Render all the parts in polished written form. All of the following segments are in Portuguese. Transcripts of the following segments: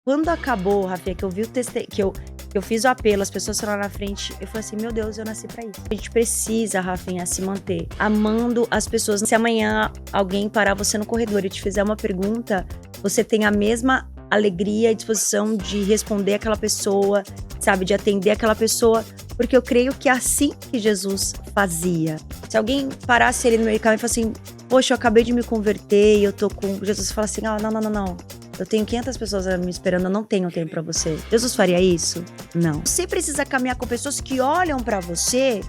Quando acabou, Rafinha, que eu vi o que eu fiz o apelo, as pessoas foram lá na frente, eu falei assim, meu Deus, eu nasci pra isso. A gente precisa, Rafinha, se manter amando as pessoas. Se amanhã alguém parar você no corredor e te fizer uma pergunta, você tem a mesma alegria e disposição de responder aquela pessoa, sabe, de atender aquela pessoa, porque eu creio que é assim que Jesus fazia. Se alguém parasse ele no meio do caminho e falasse assim, poxa, eu acabei de me converter e eu tô com... Jesus fala assim, não. Eu tenho 500 pessoas me esperando, eu não tenho tempo pra você. Jesus faria isso? Não. Você precisa caminhar com pessoas que olham pra você.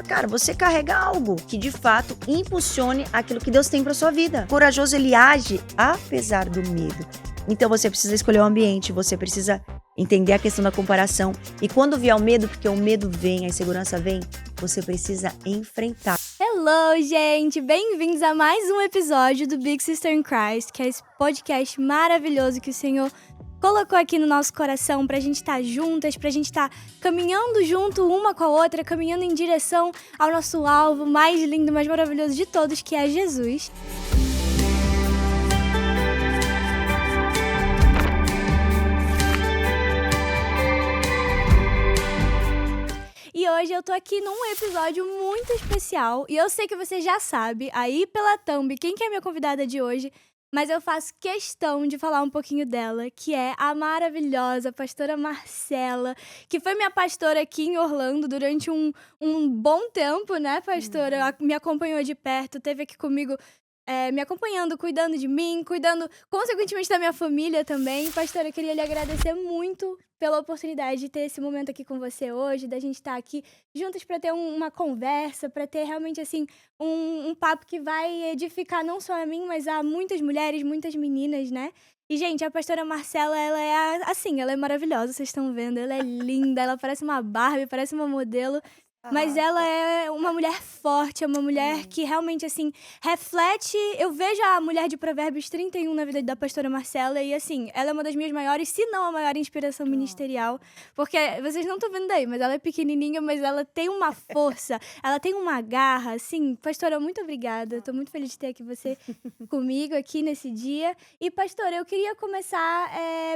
Cara, você carrega algo que de fato impulsione aquilo que Deus tem pra sua vida. O corajoso, ele age apesar do medo. Então você precisa escolher o ambiente, você precisa entender a questão da comparação. E quando vier o medo, porque o medo vem, a insegurança vem, você precisa enfrentar. Hello, gente! Bem-vindos a mais um episódio do Big Sister in Christ, que é esse podcast maravilhoso que o Senhor colocou aqui no nosso coração pra gente estar juntas, pra gente estar caminhando junto uma com a outra, caminhando em direção ao nosso alvo mais lindo, mais maravilhoso de todos, que é Jesus. E hoje eu tô aqui num episódio muito especial, e eu sei que você já sabe, aí pela thumb, quem que é a minha convidada de hoje, mas eu faço questão de falar um pouquinho dela, que é a maravilhosa pastora Marcela, que foi minha pastora aqui em Orlando durante um bom tempo, né, pastora? Ela me acompanhou de perto, esteve aqui comigo me acompanhando, cuidando de mim, cuidando, consequentemente, da minha família também. Pastora, eu queria lhe agradecer muito pela oportunidade de ter esse momento aqui com você hoje, da gente estar aqui juntas para ter uma conversa, para ter realmente, assim, um papo que vai edificar não só a mim, mas a muitas mulheres, muitas meninas, né? E, gente, a pastora Marcela, ela é assim, ela é maravilhosa, vocês estão vendo, ela é linda, ela parece uma Barbie, parece uma modelo. Mas ela é uma mulher forte, é uma mulher que realmente, assim, reflete... Eu vejo a mulher de Provérbios 31 na vida da pastora Marcela e, assim, ela é uma das minhas maiores, se não a maior inspiração ministerial. Porque vocês não estão vendo daí, mas ela é pequenininha, mas ela tem uma força, ela tem uma garra, assim. Pastora, muito obrigada. Tô muito feliz de ter aqui você comigo aqui nesse dia. E, pastora, eu queria começar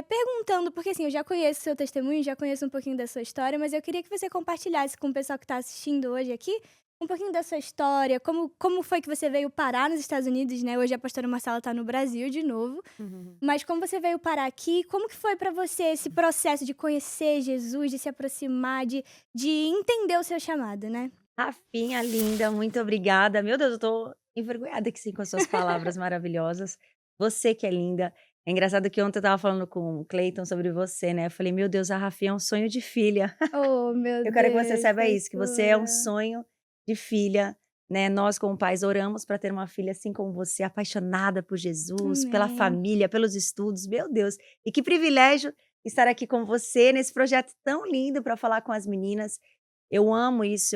perguntando, porque, assim, eu já conheço o seu testemunho, já conheço um pouquinho da sua história, mas eu queria que você compartilhasse com o pessoal que tá assistindo hoje aqui, um pouquinho da sua história, como foi que você veio parar nos Estados Unidos, né? Hoje a pastora Marcela tá no Brasil de novo, mas como você veio parar aqui, como que foi pra você esse processo de conhecer Jesus, de se aproximar, de entender o seu chamado, né? Rafinha, linda, muito obrigada. Meu Deus, eu tô envergonhada aqui sim com as suas palavras maravilhosas. Você que é linda. É engraçado que ontem eu tava falando com o Cleiton sobre você, né? Eu falei, meu Deus, a Rafinha é um sonho de filha. Oh, meu Eu quero que você Deus, saiba isso, que você é um pastora. sonho de filha, né? Nós, como pais, oramos para ter uma filha assim como você, apaixonada por Jesus, pela Amém. família, pelos estudos. Meu Deus, e que privilégio estar aqui com você nesse projeto tão lindo para falar com as meninas. Eu amo isso,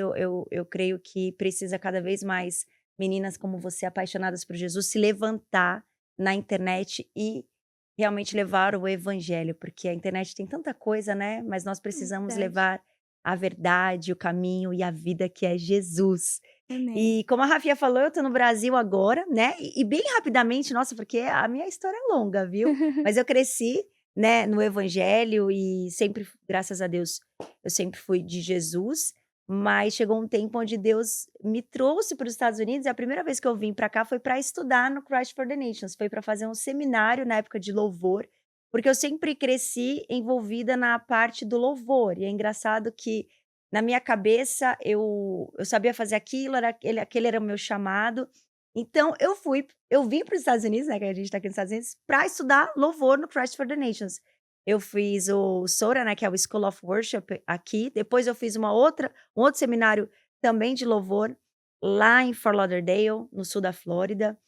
eu creio que precisa cada vez mais meninas como você, apaixonadas por Jesus, se levantar na internet e realmente levar o evangelho, porque a internet tem tanta coisa, né? Mas nós precisamos Verdade. levar a verdade, o caminho e a vida que é Jesus. Amém. E como a Rafinha falou, eu tô no Brasil agora, né? E bem rapidamente, nossa, porque a minha história é longa, viu? Mas eu cresci, né, no evangelho e sempre, graças a Deus, eu sempre fui de Jesus. Mas chegou um tempo onde Deus me trouxe para os Estados Unidos, e a primeira vez que eu vim para cá foi para estudar no Christ for the Nations, foi para fazer um seminário na época de louvor, porque eu sempre cresci envolvida na parte do louvor, e é engraçado que na minha cabeça eu sabia fazer aquilo, aquele era o meu chamado, então eu vim para os Estados Unidos, né, que a gente está aqui nos Estados Unidos, para estudar louvor no Christ for the Nations. Eu fiz o SORA, né, que é o School of Worship aqui, depois eu fiz um outro seminário também de louvor, lá em Fort Lauderdale, no sul da Flórida.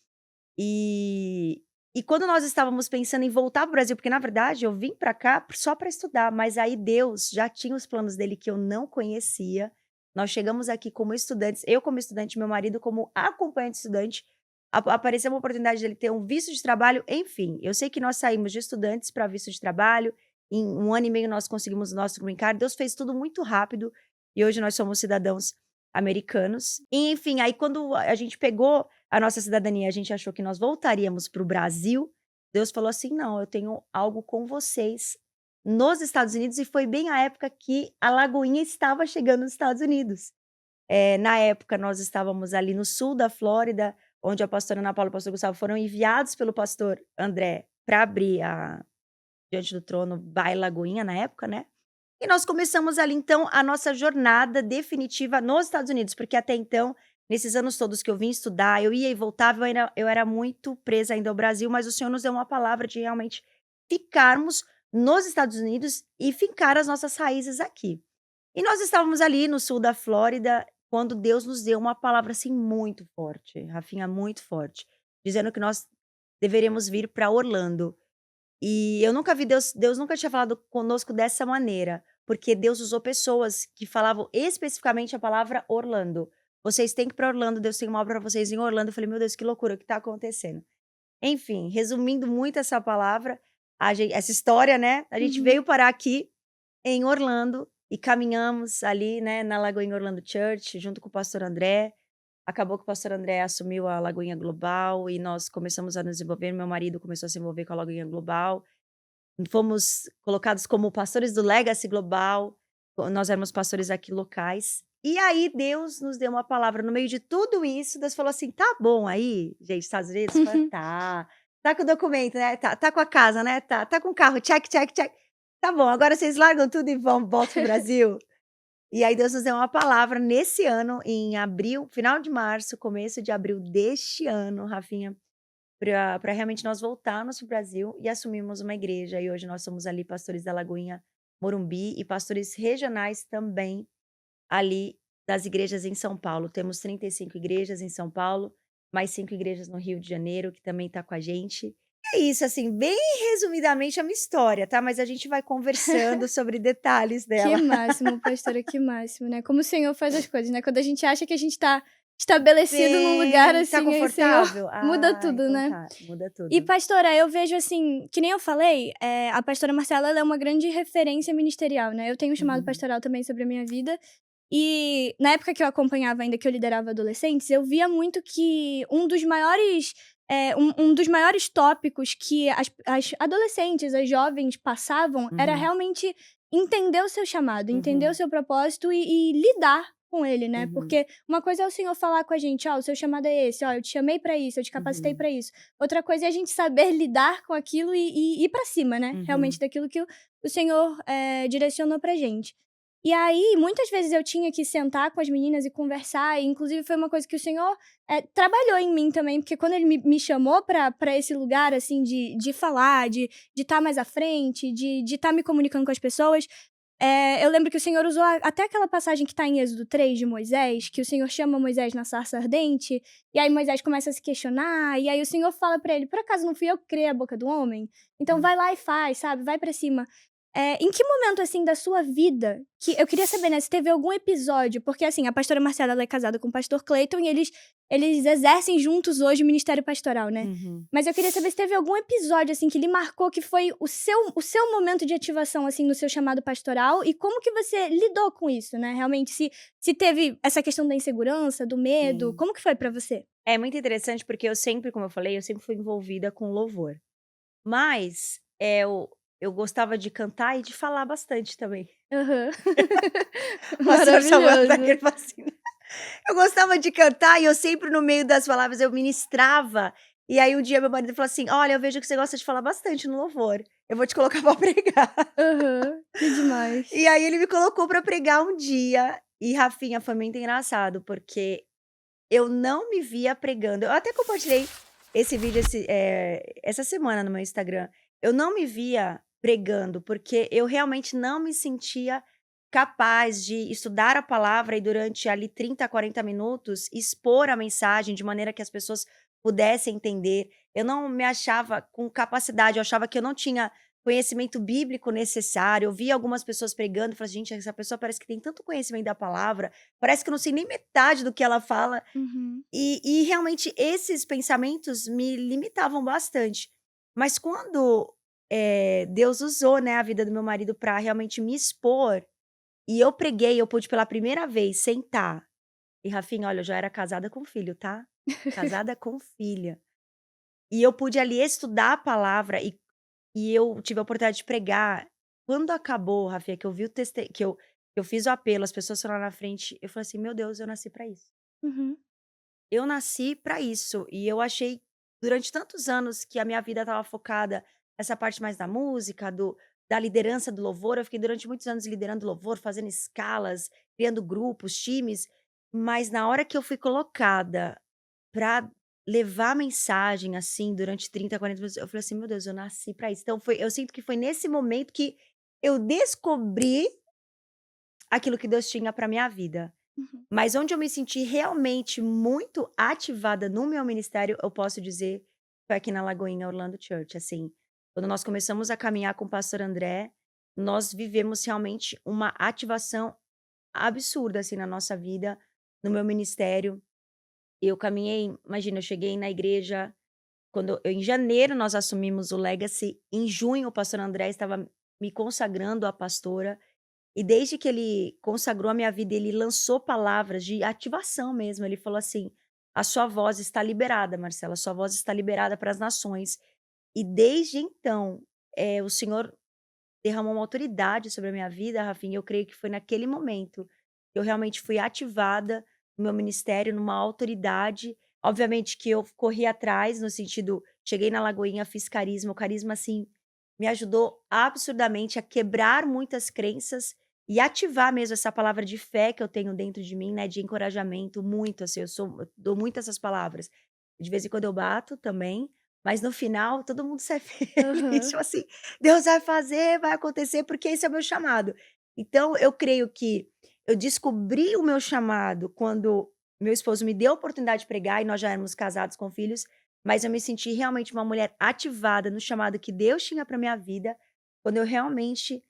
E quando nós estávamos pensando em voltar para o Brasil, porque na verdade eu vim para cá só para estudar, mas aí Deus já tinha os planos dele que eu não conhecia. Nós chegamos aqui como estudantes, eu como estudante, meu marido como acompanhante estudante. Apareceu uma oportunidade dele ter um visto de trabalho, enfim. Eu sei que nós saímos de estudantes para visto de trabalho. Em 1 ano e meio nós conseguimos o nosso green card. Deus fez tudo muito rápido e hoje nós somos cidadãos americanos. E, enfim, aí quando a gente pegou a nossa cidadania, a gente achou que nós voltaríamos para o Brasil. Deus falou assim: não, eu tenho algo com vocês nos Estados Unidos e foi bem a época que a Lagoinha estava chegando nos Estados Unidos. Na época, nós estávamos ali no sul da Flórida, onde a pastora Ana Paula e o pastor Gustavo foram enviados pelo pastor André para abrir Diante do Trono by Lagoinha na época, né? E nós começamos ali, então, a nossa jornada definitiva nos Estados Unidos, porque até então, nesses anos todos que eu vim estudar, eu ia e voltava, eu era muito presa ainda ao Brasil, mas o Senhor nos deu uma palavra de realmente ficarmos nos Estados Unidos e fincar as nossas raízes aqui. E nós estávamos ali no sul da Flórida, quando Deus nos deu uma palavra assim muito forte, Rafinha, muito forte, dizendo que nós deveríamos vir para Orlando. E eu nunca vi Deus nunca tinha falado conosco dessa maneira, porque Deus usou pessoas que falavam especificamente a palavra Orlando. Vocês têm que ir para Orlando, Deus tem uma obra para vocês em Orlando. Eu falei, meu Deus, que loucura, o que está acontecendo? Enfim, resumindo muito essa palavra, essa história, né? A gente Uhum. veio parar aqui em Orlando e caminhamos ali, né, na Lagoinha Orlando Church, junto com o pastor André. Acabou que o pastor André assumiu a Lagoinha Global e nós começamos a nos envolver. Meu marido começou a se envolver com a Lagoinha Global. Fomos colocados como pastores do Legacy Global. Nós éramos pastores aqui locais. E aí Deus nos deu uma palavra no meio de tudo isso. Deus falou assim: tá bom aí, gente, Estados Unidos? Eu falei, tá. Tá com o documento, né? Tá com a casa, né? Tá com o carro, check, check, check. Tá bom, agora vocês largam tudo e voltam pro Brasil. E aí Deus nos deu uma palavra nesse ano, em abril, final de março, começo de abril deste ano, Rafinha, para realmente nós voltarmos para o Brasil e assumirmos uma igreja. E hoje nós somos ali pastores da Lagoinha Morumbi e pastores regionais também ali das igrejas em São Paulo. Temos 35 igrejas em São Paulo, mais 5 igrejas no Rio de Janeiro, que também está com a gente. É isso, assim, bem resumidamente a minha história, tá? Mas a gente vai conversando sobre detalhes Que dela. máximo, pastora, que máximo, né? Como o Senhor faz as coisas, né? Quando a gente acha que a gente tá estabelecido num lugar Bem, tá assim, aí o Senhor confortável? muda Ah, tudo, então né? tá, muda E tudo. pastora, eu vejo assim, que nem eu falei, a pastora Marcela, ela é uma grande referência ministerial, né? Eu tenho um chamado Uhum, pastoral também sobre a minha vida. E na época que eu acompanhava ainda, que eu liderava adolescentes, eu via muito que um dos maiores tópicos que as adolescentes, as jovens passavam, era uhum, realmente entender o seu chamado, entender o uhum, seu propósito e lidar com ele, né? uhum, Porque uma coisa é o Senhor falar com a gente, ó, o seu chamado é esse, ó, eu te chamei pra isso, eu te capacitei uhum, pra isso. Outra coisa é a gente saber lidar com aquilo e ir pra cima, né? Realmente uhum. daquilo que o Senhor direcionou pra gente. E aí, muitas vezes eu tinha que sentar com as meninas e conversar, e inclusive foi uma coisa que o Senhor trabalhou em mim também, porque quando ele me chamou pra esse lugar, assim, de falar, de estar mais à frente, de estar me comunicando com as pessoas, eu lembro que o Senhor usou até aquela passagem que tá em Êxodo 3 de Moisés, que o Senhor chama Moisés na sarça ardente, e aí Moisés começa a se questionar, e aí o Senhor fala pra ele: por acaso não fui eu que criei a boca do homem? Então Hum. vai lá e faz, sabe? Vai pra cima. Em que momento, assim, da sua vida que eu queria saber, né, se teve algum episódio, porque, assim, a pastora Marcela, ela é casada com o pastor Cleiton e eles exercem juntos hoje o ministério pastoral, né. Uhum. Mas eu queria saber se teve algum episódio, assim, que lhe marcou, que foi o seu momento de ativação, assim, no seu chamado pastoral e como que você lidou com isso, né, realmente, se teve essa questão da insegurança, do medo, Sim. como que foi pra você? É muito interessante porque eu sempre, como eu falei, eu sempre fui envolvida com louvor. Mas, eu gostava de cantar e de falar bastante também. Aham. O pastor Samuel tá aqui, Maravilhoso. ele fala assim, eu gostava de cantar e eu sempre no meio das palavras eu ministrava, e aí um dia meu marido falou assim: "Olha, eu vejo que você gosta de falar bastante no louvor, eu vou te colocar pra pregar". Aham, que demais. E aí ele me colocou pra pregar um dia, e Rafinha, foi muito engraçado, porque eu não me via pregando. Eu até compartilhei esse vídeo essa semana no meu Instagram. Eu não me via pregando, porque eu realmente não me sentia capaz de estudar a palavra e durante ali 30, 40 minutos expor a mensagem de maneira que as pessoas pudessem entender. Eu não me achava com capacidade, eu achava que eu não tinha conhecimento bíblico necessário. Eu via algumas pessoas pregando e falava: "Gente, essa pessoa parece que tem tanto conhecimento da palavra, parece que eu não sei nem metade do que ela fala". Uhum. E realmente esses pensamentos me limitavam bastante. Mas quando, Deus usou, né, a vida do meu marido para realmente me expor, e eu preguei, eu pude pela primeira vez sentar, e Rafinha, olha, eu já era casada com filho, tá? Casada com filha. E eu pude ali estudar a palavra e eu tive a oportunidade de pregar. quando acabou, Rafinha, que eu vi o que eu fiz o apelo, as pessoas foram lá na frente, eu falei assim: "Meu Deus, eu nasci pra isso". Uhum. Eu nasci pra isso, e eu achei durante tantos anos que a minha vida estava focada nessa parte mais da música, da liderança do louvor, eu fiquei durante muitos anos liderando louvor, fazendo escalas, criando grupos, times, mas na hora que eu fui colocada pra levar a mensagem, assim, durante 30, 40 minutos, eu falei assim: "Meu Deus, eu nasci pra isso". Então eu sinto que foi nesse momento que eu descobri aquilo que Deus tinha pra minha vida. Uhum. Mas onde eu me senti realmente muito ativada no meu ministério, eu posso dizer, foi aqui na Lagoinha Orlando Church, assim. Quando nós começamos a caminhar com o pastor André, nós vivemos realmente uma ativação absurda, assim, na nossa vida, no meu ministério. Eu caminhei, imagina, eu cheguei na igreja em janeiro nós assumimos o Legacy, em junho o pastor André estava me consagrando a pastora, e desde que ele consagrou a minha vida, ele lançou palavras de ativação mesmo, ele falou assim: "A sua voz está liberada, Marcela, a sua voz está liberada para as nações". E desde então, o Senhor derramou uma autoridade sobre a minha vida, Rafinha, e eu creio que foi naquele momento que eu realmente fui ativada no meu ministério, numa autoridade. Obviamente que eu corri atrás, no sentido, cheguei na Lagoinha, fiz carisma, o carisma, assim, me ajudou absurdamente a quebrar muitas crenças e ativar mesmo essa palavra de fé que eu tenho dentro de mim, né, de encorajamento, muito, assim, eu dou muito essas palavras. De vez em quando eu bato também, mas no final todo mundo sai feliz, Aham. tipo assim, Deus vai fazer, vai acontecer, porque esse é o meu chamado. Então eu creio que eu descobri o meu chamado quando meu esposo me deu a oportunidade de pregar e nós já éramos casados com filhos, mas eu me senti realmente uma mulher ativada no chamado que Deus tinha para minha vida, quando eu realmente,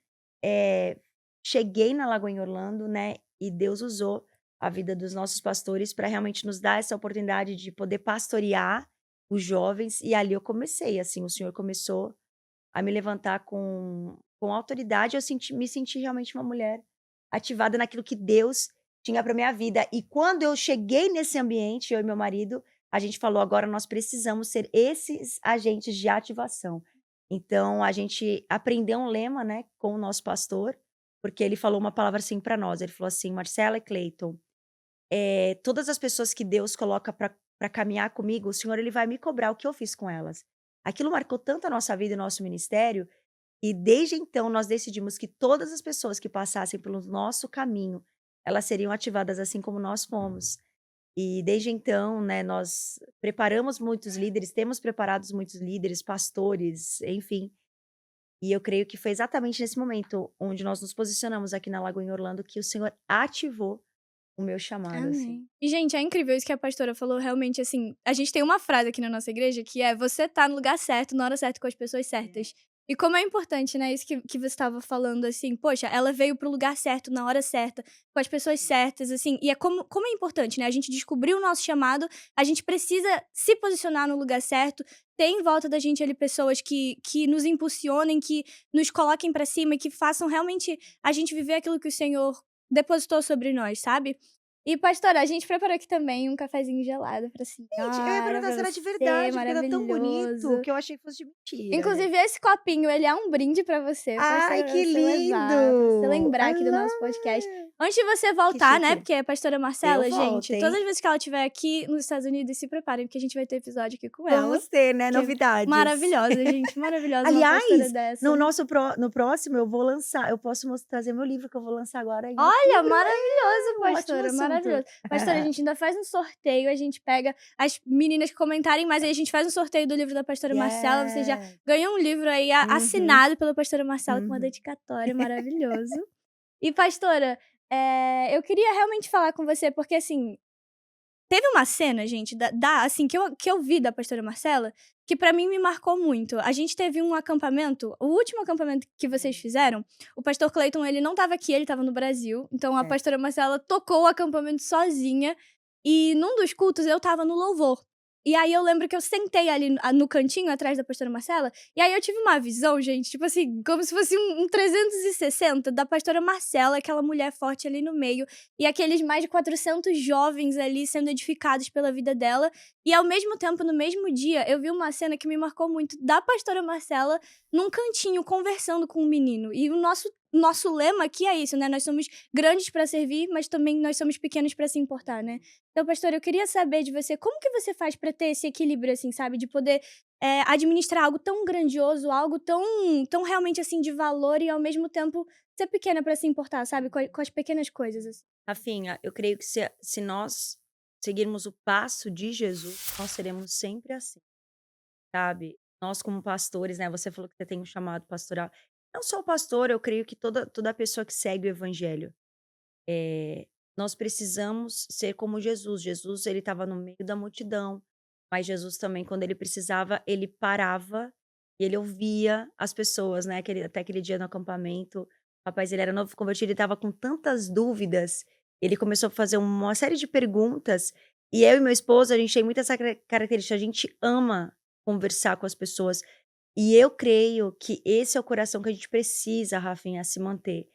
eh, cheguei na Lagoinha Orlando, né, e Deus usou a vida dos nossos pastores para realmente nos dar essa oportunidade de poder pastorear os jovens, e ali eu comecei, assim, o Senhor começou a me levantar com autoridade, eu me senti realmente uma mulher ativada naquilo que Deus tinha para minha vida. E quando eu cheguei nesse ambiente, eu e meu marido, a gente falou: "Agora nós precisamos ser esses agentes de ativação". Então a gente aprendeu um lema, né, com o nosso pastor, porque ele falou uma palavra assim para nós, ele falou assim: "Marcela e Cleiton, todas as pessoas que Deus coloca para caminhar comigo, o Senhor ele vai me cobrar o que eu fiz com elas". Aquilo marcou tanto a nossa vida e o nosso ministério, e desde então nós decidimos que todas as pessoas que passassem pelo nosso caminho, elas seriam ativadas assim como nós fomos. E desde então, né, nós preparamos muitos líderes, temos preparados muitos líderes, pastores, enfim. E eu creio que foi exatamente nesse momento onde nós nos posicionamos aqui na Lagoinha Orlando que o Senhor ativou o meu chamado, assim. Amém. E, gente, é incrível isso que a pastora falou, realmente, assim, a gente tem uma frase aqui na nossa igreja que é: "Você tá no lugar certo, na hora certa, com as pessoas certas". E como é importante, né, isso que você estava falando, assim, poxa, ela veio pro lugar certo, na hora certa, com as pessoas certas, assim, e é como é importante, né, a gente descobriu o nosso chamado, a gente precisa se posicionar no lugar certo, ter em volta da gente ali pessoas que nos impulsionem, que nos coloquem pra cima e que façam realmente a gente viver aquilo que o Senhor depositou sobre nós, sabe? E pastora, a gente preparou aqui também um cafezinho gelado pra Gente, eu ia senhora, perguntar pra se era de você, verdade, porque tá tão bonito maravilhoso. que eu achei que fosse de mentira, gente. Inclusive esse copinho, ele é um brinde pra você, Ai, pra que você levar, pra você lindo! lembrar aqui do nosso podcast. Ah, Antes de você que voltar, né, chique. porque a pastora Eu Marcela, volto, gente, todas hein. as vezes que ela estiver aqui nos Estados Unidos, se preparem, porque a gente vai ter episódio aqui com ela, Vamos ter, né, que é novidades. maravilhosa, gente, maravilhosa, uma pastora Aliás, dessa. no próximo eu vou lançar eu posso trazer meu livro que eu vou lançar agora em Olha, outubro. maravilhoso, Um ótimo pastora, assunto. maravilhoso. Pastora, a gente ainda faz um sorteio, a gente pega as meninas que comentarem mais, aí a gente faz um sorteio do livro da pastora Marcela, você já Yes. ganha um livro aí Uhum, assinado pela pastora Marcela com uma uhum. dedicatória, maravilhoso. E pastora, eu queria realmente falar com você, porque assim, teve uma cena, gente, assim, que eu vi da pastora Marcela, que pra mim me marcou muito. A gente teve um acampamento, o último acampamento que vocês fizeram, o pastor Cleiton, ele não estava aqui, ele estava no Brasil, então a É. pastora Marcela tocou o acampamento sozinha, e num dos cultos eu estava no louvor. E aí eu lembro que eu sentei ali no cantinho atrás da pastora Marcela, e aí eu tive uma visão, gente, tipo assim, como se fosse um 360 da pastora Marcela, aquela mulher forte ali no meio, e aqueles mais de 400 jovens ali sendo edificados pela vida dela. E ao mesmo tempo, no mesmo dia, eu vi uma cena que me marcou muito da pastora Marcela num cantinho conversando com um menino. E o nosso lema aqui é isso, né? Nós somos grandes para servir, mas também nós somos pequenos para se importar, né? Então, pastora, eu queria saber de você, como que você faz para ter esse equilíbrio, assim, sabe? De poder administrar algo tão grandioso, algo tão realmente, assim, de valor e ao mesmo tempo ser pequena para se importar, sabe? Com as pequenas coisas, assim. Rafinha, eu creio que se nós seguirmos o passo de Jesus, nós seremos sempre assim, sabe? Nós como pastores, né, você falou que você tem um chamado pastoral. Não só o pastor, eu creio que toda pessoa que segue o evangelho, eh, nós precisamos ser como Jesus. Jesus, ele estava no meio da multidão, mas Jesus também, quando ele precisava, ele parava e ele ouvia as pessoas, né? Até aquele dia no acampamento, o rapaz, ele era novo convertido, ele estava com tantas dúvidas, ele começou a fazer uma série de perguntas, e eu e meu esposo, a gente tem muita essa característica, a gente ama conversar com as pessoas, e eu creio que esse é o coração que a gente precisa, Rafinha, se manter.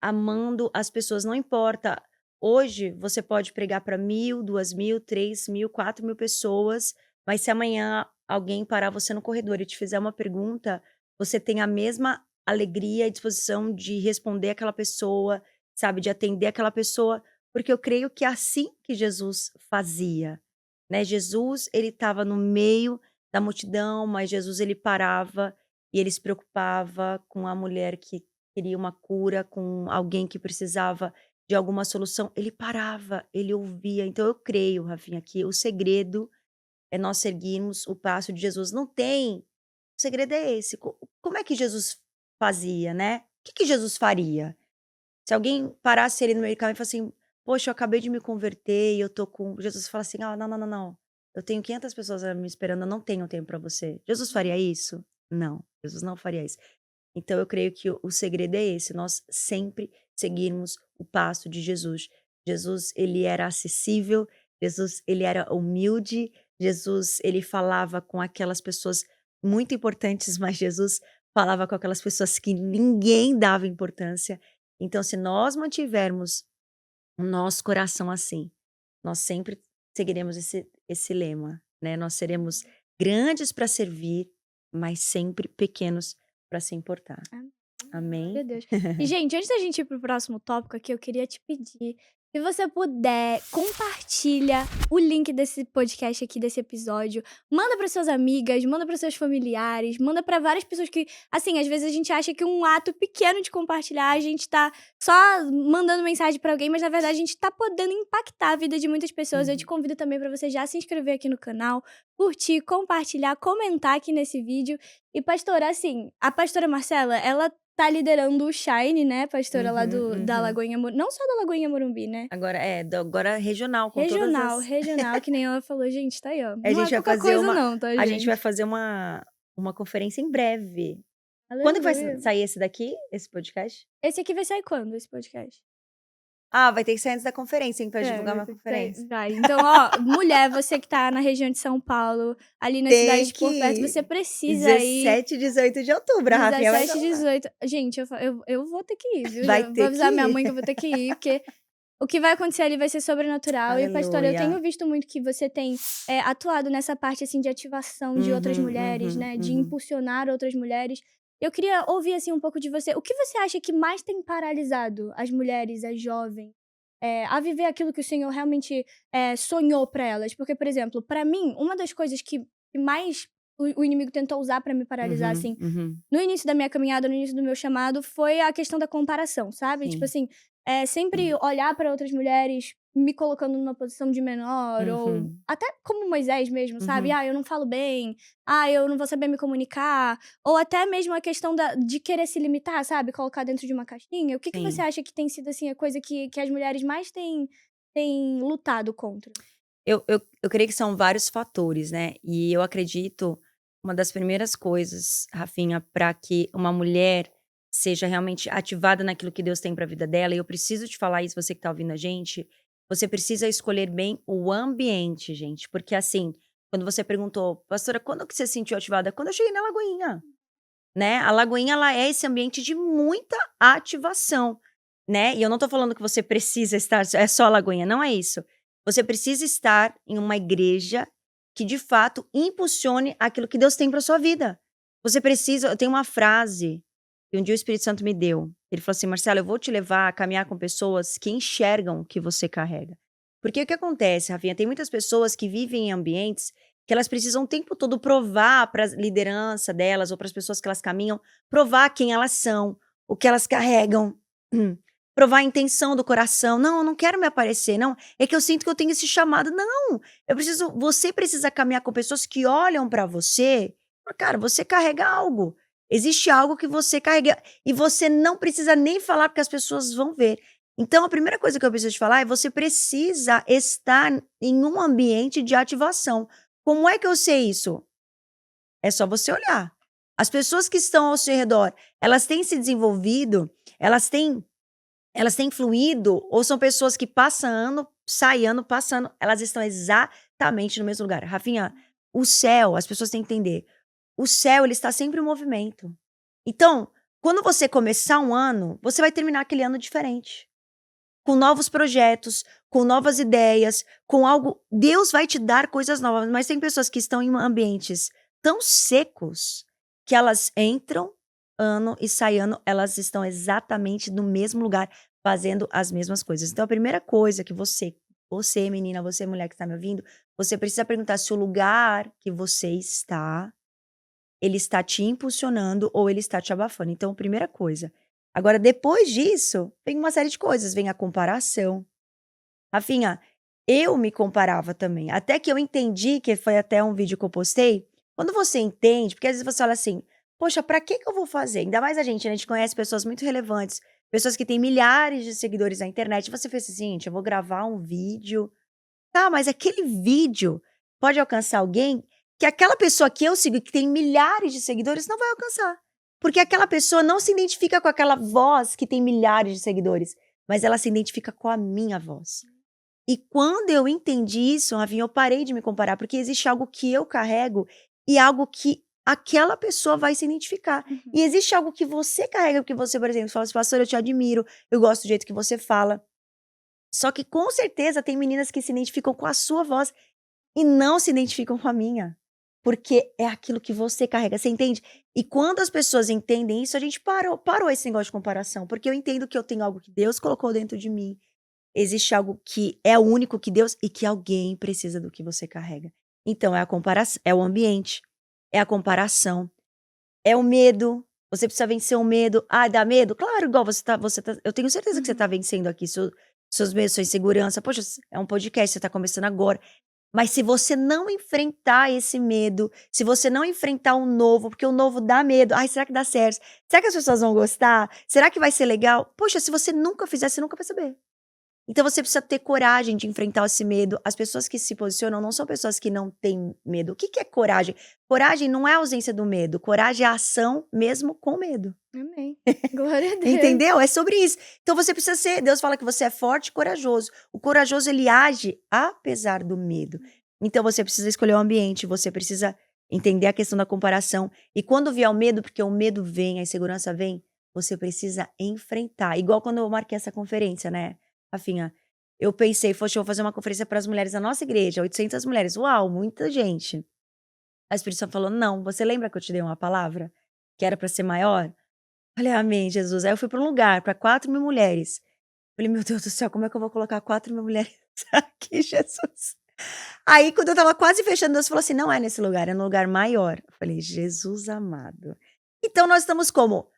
Amando as pessoas, não importa. Hoje você pode pregar para 1.000, 2.000, 3.000, 4.000 pessoas, mas se amanhã alguém parar você no corredor e te fizer uma pergunta, você tem a mesma alegria e disposição de responder aquela pessoa, sabe, de atender aquela pessoa, porque eu creio que é assim que Jesus fazia, né? Jesus, ele estava no meio da multidão, mas Jesus ele parava e ele se preocupava com a mulher que queria uma cura, com alguém que precisava de alguma solução, ele parava, ele ouvia. Então eu creio, Rafinha, que o segredo é nós seguirmos o passo de Jesus. Não tem, o segredo é esse. Como é que Jesus fazia, né? O que Jesus faria? Se alguém parasse ele no meio do caminho e falasse assim: "Poxa, eu acabei de me converter e eu tô com", Jesus fala assim: "Ah, não, não, não, não. Eu tenho 500 pessoas me esperando, eu não tenho tempo para você". Jesus faria isso? Não, Jesus não faria isso. Então eu creio que o segredo é esse, nós sempre seguirmos o passo de Jesus. Jesus, ele era acessível, Jesus, ele era humilde, Jesus, ele falava com aquelas pessoas muito importantes, mas Jesus falava com aquelas pessoas que ninguém dava importância. Então, se nós mantivermos o nosso coração assim, nós sempre seguiremos esse lema, né? Nós seremos grandes para servir, mas sempre pequenos para se importar. Meu Amém? Deus. E, gente, antes da gente ir pro próximo tópico aqui, eu queria te pedir, se você puder, compartilha o link desse podcast aqui, desse episódio. Manda para suas amigas, manda para seus familiares, manda para várias pessoas que, assim, às vezes a gente acha que um ato pequeno de compartilhar, a gente tá só mandando mensagem para alguém, mas na verdade a gente tá podendo impactar a vida de muitas pessoas. Eu te convido também para você já se inscrever aqui no canal, curtir, compartilhar, comentar aqui nesse vídeo. E, pastora, assim, a pastora Marcela, ela tá liderando o Shine, né, pastora lá da Lagoinha Morumbi. Não só da Lagoinha Morumbi, né? Agora regional, com todas as. Regional, que nem ela falou, gente, tá aí, ó. A Não gente é vai pouca fazer coisa uma. não, tá, A gente vai gente? fazer uma conferência em breve. Quando que vai Aleluia. sair esse daqui, esse podcast? Esse aqui vai sair quando, esse podcast? Ah, vai ter que sair antes da conferência, hein, pra divulgar Vai uma ter que sair. conferência. Vai. Então, ó, mulher, você que tá na região de São Paulo, ali nas Tem cidades por que perto, ir. você precisa ir. 17 e 18 de outubro, a Rafinha vai 17, estar lá. 18. Gente, eu vou ter que ir, viu? Vai Já ter vou avisar que minha ir. mãe que eu vou ter que ir, porque o que vai acontecer ali vai ser sobrenatural. E, pastora, eu tenho Aleluia. visto muito que você tem atuado nessa parte, assim, de ativação de outras mulheres, né? De impulsionar outras mulheres. Eu queria ouvir, assim, um pouco de você. O que você acha que mais tem paralisado as mulheres, as jovens, a viver aquilo que o Senhor realmente sonhou pra elas? Porque, por exemplo, pra mim, uma das coisas que mais o inimigo tentou usar pra me paralisar, assim, no início da minha caminhada, no início do meu chamado, foi a questão da comparação, sabe? Tipo Sim. assim, sempre olhar pra outras mulheres me colocando numa posição de menor, ou até como Moisés mesmo, sabe? Ah, eu não falo bem, ah, eu não vou saber me comunicar, ou até mesmo a questão de querer se limitar, sabe? Colocar dentro de uma caixinha. O que você Sim. acha que tem sido, assim, a coisa que as mulheres mais têm lutado contra? Eu creio que são vários fatores, né? E eu acredito, uma das primeiras coisas, Rafinha, para que uma mulher seja realmente ativada naquilo que Deus tem para a vida dela, e eu preciso te falar isso, você que tá ouvindo a gente, você precisa escolher bem o ambiente, gente. Porque assim, quando você perguntou, pastora, quando que você se sentiu ativada? Quando eu cheguei na Lagoinha, né? A Lagoinha, ela é esse ambiente de muita ativação, né? E eu não tô falando que você precisa estar, é só a Lagoinha, não é isso. Você precisa estar em uma igreja que de fato impulsione aquilo que Deus tem para sua vida. Você precisa, eu tenho uma frase que um dia o Espírito Santo me deu. Ele falou assim: Marcela, eu vou te levar a caminhar com pessoas que enxergam o que você carrega. Porque o que acontece, Rafinha, tem muitas pessoas que vivem em ambientes que elas precisam o tempo todo provar para a liderança delas ou para as pessoas que elas caminham, provar quem elas são, o que elas carregam, provar a intenção do coração. Não, eu não quero me aparecer, não. É que eu sinto que eu tenho esse chamado. Não, você precisa caminhar com pessoas que olham para você. Cara, você carrega algo. Existe algo que você carrega e você não precisa nem falar porque as pessoas vão ver. Então, a primeira coisa que eu preciso te falar é você precisa estar em um ambiente de ativação. Como é que eu sei isso? É só você olhar. As pessoas que estão ao seu redor, elas têm se desenvolvido, elas têm fluído, ou são pessoas que passam ano, sai ano, passando, elas estão exatamente no mesmo lugar. Rafinha, o céu, as pessoas têm que entender, o céu, ele está sempre em movimento. Então, quando você começar um ano, você vai terminar aquele ano diferente. Com novos projetos, com novas ideias, com algo. Deus vai te dar coisas novas, mas tem pessoas que estão em ambientes tão secos que elas entram ano e saem ano, elas estão exatamente no mesmo lugar, fazendo as mesmas coisas. Então, a primeira coisa que você menina, você mulher que está me ouvindo, você precisa perguntar se o lugar que você está, ele está te impulsionando ou ele está te abafando. Então, primeira coisa. Agora, depois disso, vem uma série de coisas. Vem a comparação. Rafinha, eu me comparava também. Até que eu entendi, que foi até um vídeo que eu postei. Quando você entende, porque às vezes você fala assim, poxa, pra que eu vou fazer? Ainda mais a gente conhece pessoas muito relevantes, pessoas que têm milhares de seguidores na internet. Você fez assim, gente, eu vou gravar um vídeo. Tá, mas aquele vídeo pode alcançar alguém que aquela pessoa que eu sigo, que tem milhares de seguidores, não vai alcançar. Porque aquela pessoa não se identifica com aquela voz que tem milhares de seguidores, mas ela se identifica com a minha voz. E quando eu entendi isso, Ravinha, eu parei de me comparar, porque existe algo que eu carrego e algo que aquela pessoa vai se identificar. E existe algo que você carrega, porque você, por exemplo, fala assim, pastor, eu te admiro, eu gosto do jeito que você fala. Só que com certeza tem meninas que se identificam com a sua voz e não se identificam com a minha. Porque é aquilo que você carrega, você entende? E quando as pessoas entendem isso, a gente parou esse negócio de comparação. Porque eu entendo que eu tenho algo que Deus colocou dentro de mim. Existe algo que é único que Deus e que alguém precisa do que você carrega. Então é a comparação, é o ambiente, é a comparação, é o medo. Você precisa vencer o medo. Ah, dá medo? Claro, igual eu tenho certeza que você tá vencendo aqui seus medos, sua insegurança. Poxa, é um podcast, você tá começando agora. Mas se você não enfrentar esse medo, se você não enfrentar o novo, porque o novo dá medo. Ai, será que dá certo? Será que as pessoas vão gostar? Será que vai ser legal? Poxa, se você nunca fizer, você nunca vai saber. Então você precisa ter coragem de enfrentar esse medo. As pessoas que se posicionam não são pessoas que não têm medo. O que é coragem? Coragem não é a ausência do medo. Coragem é a ação mesmo com medo. Amém. Glória a Deus. Entendeu? É sobre isso. Então você precisa ser. Deus fala que você é forte e corajoso. O corajoso, ele age apesar do medo. Então você precisa escolher o ambiente. Você precisa entender a questão da comparação. E quando vier o medo, porque o medo vem, a insegurança vem, você precisa enfrentar. Igual quando eu marquei essa conferência, né? Rafinha, eu pensei, poxa, eu vou fazer uma conferência para as mulheres da nossa igreja, 800 mulheres. Uau, muita gente. A Espírito Santo falou, não, você lembra que eu te dei uma palavra? Que era para ser maior? Falei, amém, Jesus. Aí eu fui para um lugar, para 4.000 mulheres. Falei, meu Deus do céu, como é que eu vou colocar 4.000 mulheres aqui, Jesus? Aí, quando eu tava quase fechando, Deus falou assim, não é nesse lugar, é no lugar maior. Eu falei, Jesus amado. Então, nós estamos como?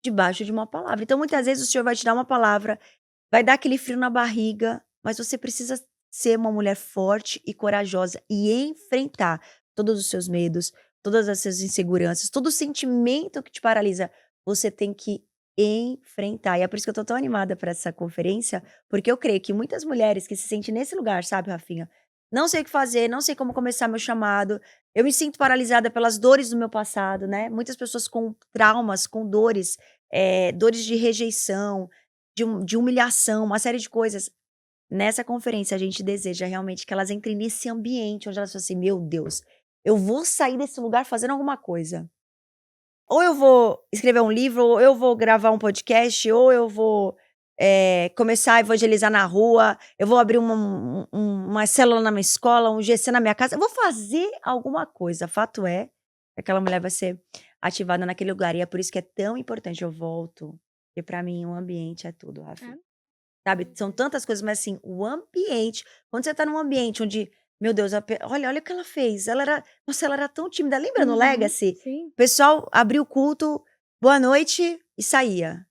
Debaixo de uma palavra. Então, muitas vezes o Senhor vai te dar uma palavra, vai dar aquele frio na barriga, mas você precisa ser uma mulher forte e corajosa e enfrentar todos os seus medos, todas as suas inseguranças, todo sentimento que te paralisa. Você tem que enfrentar. E é por isso que eu tô tão animada para essa conferência, porque eu creio que muitas mulheres que se sentem nesse lugar, sabe, Rafinha? Não sei o que fazer, não sei como começar meu chamado. Eu me sinto paralisada pelas dores do meu passado, né? Muitas pessoas com traumas, com dores, dores de rejeição, de humilhação, uma série de coisas. Nessa conferência, a gente deseja realmente que elas entrem nesse ambiente onde elas falam assim: meu Deus, eu vou sair desse lugar fazendo alguma coisa. Ou eu vou escrever um livro, ou eu vou gravar um podcast, ou eu vou começar a evangelizar na rua, eu vou abrir uma célula na minha escola, um GC na minha casa, eu vou fazer alguma coisa. Fato é que aquela mulher vai ser ativada naquele lugar. E é por isso que é tão importante, eu volto, porque pra mim o ambiente é tudo, Rafa. É. Sabe, são tantas coisas, mas assim, o ambiente, quando você tá num ambiente onde, meu Deus, olha o que ela fez, nossa, ela era tão tímida, lembra no Uhum, Legacy? sim. O pessoal abria o culto, boa noite, e saía.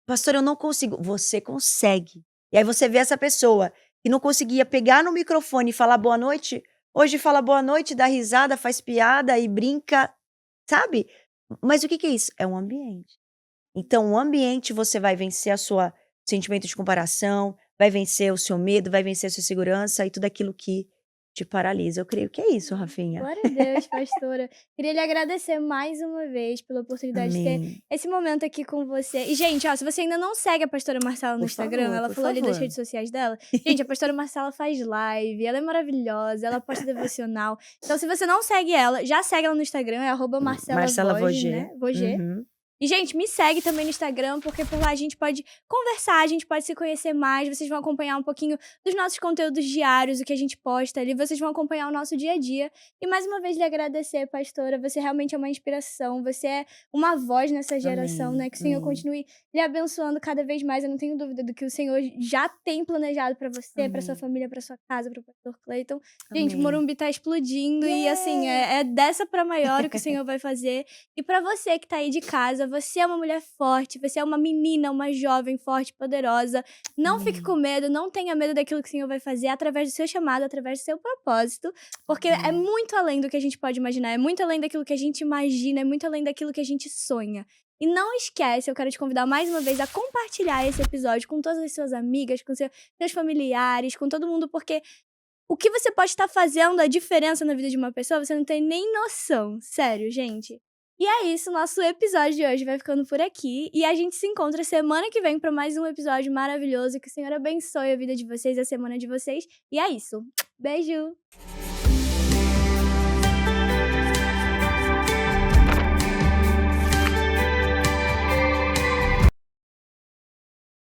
Pastor, eu não consigo. Você consegue. E aí você vê essa pessoa que não conseguia pegar no microfone e falar boa noite, hoje fala boa noite, dá risada, faz piada e brinca, sabe? Mas o que é isso? É um ambiente. Então, o ambiente você vai vencer a sua sentimento de comparação, vai vencer o seu medo, vai vencer a sua segurança e tudo aquilo que te paralisa. Eu creio que é isso, Rafinha. Glória a Deus, pastora. Queria lhe agradecer mais uma vez pela oportunidade de ter Amém. esse momento aqui com você. E, gente, ó, se você ainda não segue a pastora Marcela no Por Instagram, favor, ela por falou ali das favor. redes sociais dela. Gente, a pastora Marcela faz live, ela é maravilhosa, ela posta devocional. Então, se você não segue ela, já segue ela no Instagram, é Marcela @MarcelaVoge, Voger. né? Voger. Uhum. E, gente, me segue também no Instagram, porque por lá a gente pode conversar, a gente pode se conhecer mais, vocês vão acompanhar um pouquinho dos nossos conteúdos diários, o que a gente posta ali, vocês vão acompanhar o nosso dia a dia. E mais uma vez lhe agradecer, pastora, você realmente é uma inspiração, você é uma voz nessa geração, Amém. né? Que o Senhor Amém. continue lhe abençoando cada vez mais, eu não tenho dúvida do que o Senhor já tem planejado pra você, pra sua Amém. família, pra sua casa, pro pastor Cleiton. Gente, o Amém. Morumbi tá explodindo e, assim, é dessa pra maior o que o Senhor vai fazer. E pra você que tá aí de casa, você é uma mulher forte, você é uma menina, uma jovem forte, poderosa. Não fique com medo, não tenha medo daquilo que o Senhor vai fazer através do seu chamado, através do seu propósito, porque é muito além do que a gente pode imaginar, é muito além daquilo que a gente imagina, é muito além daquilo que a gente sonha. E não esquece, eu quero te convidar mais uma vez a compartilhar esse episódio com todas as suas amigas, com seus familiares, com todo mundo, porque o que você pode estar fazendo a diferença na vida de uma pessoa, você não tem nem noção. Sério, gente. E é isso, nosso episódio de hoje vai ficando por aqui. E a gente se encontra semana que vem para mais um episódio maravilhoso. Que o Senhor abençoe a vida de vocês, a semana de vocês. E é isso. Beijo!